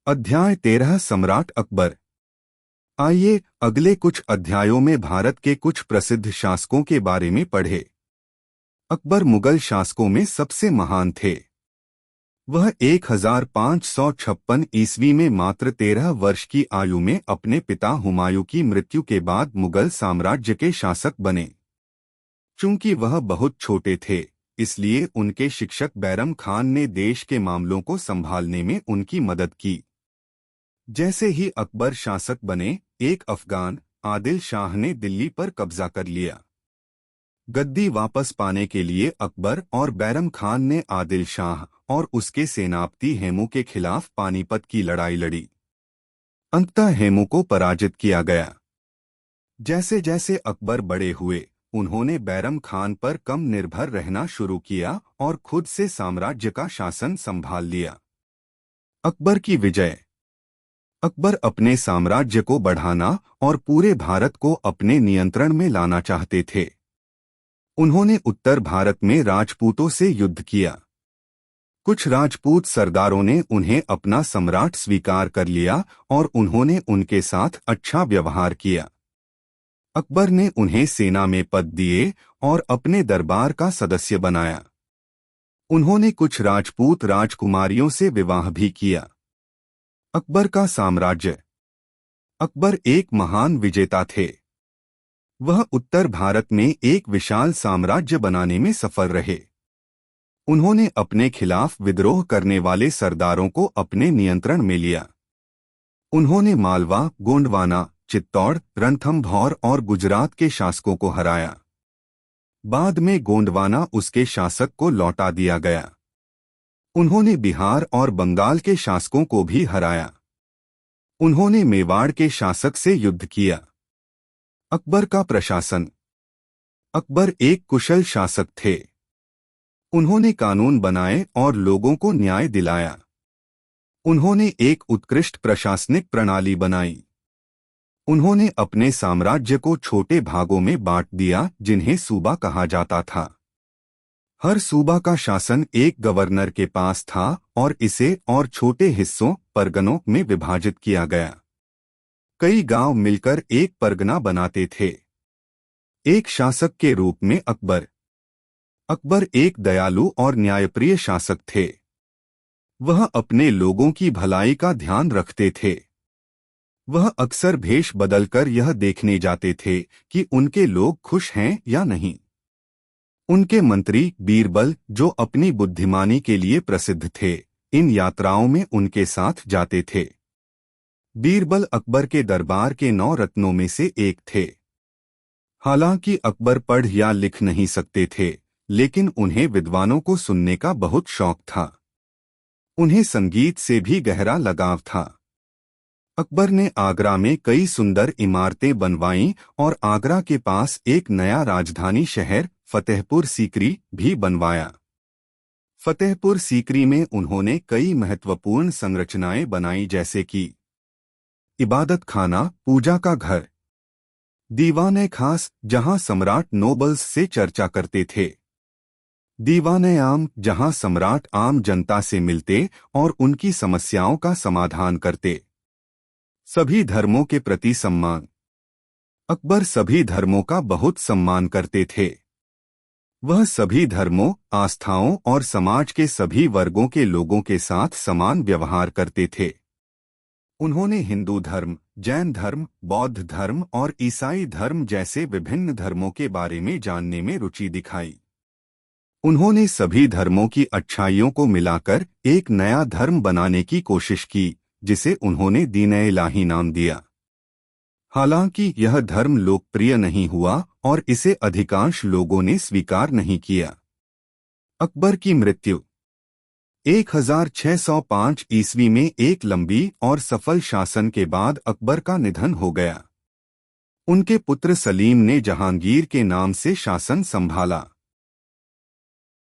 अध्याय 13 सम्राट अकबर। आइए अगले कुछ अध्यायों में भारत के कुछ प्रसिद्ध शासकों के बारे में पढ़े। अकबर मुगल शासकों में सबसे महान थे। वह 1556 ईस्वी में मात्र 13 वर्ष की आयु में अपने पिता हुमायूं की मृत्यु के बाद मुगल साम्राज्य के शासक बने। चूंकि वह बहुत छोटे थे, इसलिए उनके शिक्षक बैरम खान ने देश के मामलों को संभालने में उनकी मदद की। जैसे ही अकबर शासक बने, एक अफगान आदिल शाह ने दिल्ली पर कब्जा कर लिया। गद्दी वापस पाने के लिए अकबर और बैरम खान ने आदिल शाह और उसके सेनापति हेमू के खिलाफ पानीपत की लड़ाई लड़ी। अंततः हेमू को पराजित किया गया। जैसे जैसे अकबर बड़े हुए, उन्होंने बैरम खान पर कम निर्भर रहना शुरू किया और खुद से साम्राज्य का शासन संभाल लिया। अकबर की विजय। अकबर अपने साम्राज्य को बढ़ाना और पूरे भारत को अपने नियंत्रण में लाना चाहते थे। उन्होंने उत्तर भारत में राजपूतों से युद्ध किया। कुछ राजपूत सरदारों ने उन्हें अपना सम्राट स्वीकार कर लिया और उन्होंने उनके साथ अच्छा व्यवहार किया। अकबर ने उन्हें सेना में पद दिए और अपने दरबार का सदस्य बनाया। उन्होंने कुछ राजपूत राजकुमारियों से विवाह भी किया। अकबर का साम्राज्य। अकबर एक महान विजेता थे। वह उत्तर भारत में एक विशाल साम्राज्य बनाने में सफल रहे। उन्होंने अपने खिलाफ विद्रोह करने वाले सरदारों को अपने नियंत्रण में लिया। उन्होंने मालवा, गोंडवाना, चित्तौड़, रणथंभौर और गुजरात के शासकों को हराया। बाद में गोंडवाना उसके शासक को लौटा दिया गया। उन्होंने बिहार और बंगाल के शासकों को भी हराया। उन्होंने मेवाड़ के शासक से युद्ध किया। अकबर का प्रशासन। अकबर एक कुशल शासक थे। उन्होंने कानून बनाए और लोगों को न्याय दिलाया। उन्होंने एक उत्कृष्ट प्रशासनिक प्रणाली बनाई। उन्होंने अपने साम्राज्य को छोटे भागों में बांट दिया, जिन्हें सूबा कहा जाता था। हर सूबा का शासन एक गवर्नर के पास था और इसे और छोटे हिस्सों, परगनों में विभाजित किया गया। कई गांव मिलकर एक परगना बनाते थे। एक शासक के रूप में अकबर। अकबर एक दयालु और न्यायप्रिय शासक थे। वह अपने लोगों की भलाई का ध्यान रखते थे। वह अक्सर भेष बदलकर यह देखने जाते थे कि उनके लोग खुश हैं या नहीं। उनके मंत्री बीरबल, जो अपनी बुद्धिमानी के लिए प्रसिद्ध थे, इन यात्राओं में उनके साथ जाते थे। बीरबल अकबर के दरबार के 9 रत्नों में से एक थे। हालांकि अकबर पढ़ या लिख नहीं सकते थे, लेकिन उन्हें विद्वानों को सुनने का बहुत शौक था। उन्हें संगीत से भी गहरा लगाव था। अकबर ने आगरा में कई सुंदर इमारतें बनवाईं और आगरा के पास एक नया राजधानी शहर फतेहपुर सीकरी भी बनवाया। फतेहपुर सीकरी में उन्होंने कई महत्वपूर्ण संरचनाएं बनाई, जैसे कि इबादत खाना, पूजा का घर, दीवाने खास, जहां सम्राट नोबल्स से चर्चा करते थे, दीवाने आम, जहां सम्राट आम जनता से मिलते और उनकी समस्याओं का समाधान करते। सभी धर्मों के प्रति सम्मान। अकबर सभी धर्मों का बहुत सम्मान करते थे। वह सभी धर्मों, आस्थाओं और समाज के सभी वर्गों के लोगों के साथ समान व्यवहार करते थे। उन्होंने हिंदू धर्म, जैन धर्म, बौद्ध धर्म और ईसाई धर्म जैसे विभिन्न धर्मों के बारे में जानने में रुचि दिखाई। उन्होंने सभी धर्मों की अच्छाइयों को मिलाकर एक नया धर्म बनाने की कोशिश की, जिसे उन्होंने दीन-ए-इलाही नाम दिया। हालांकि यह धर्म लोकप्रिय नहीं हुआ और इसे अधिकांश लोगों ने स्वीकार नहीं किया। अकबर की मृत्यु। 1605 ईस्वी में एक लंबी और सफल शासन के बाद अकबर का निधन हो गया। उनके पुत्र सलीम ने जहांगीर के नाम से शासन संभाला।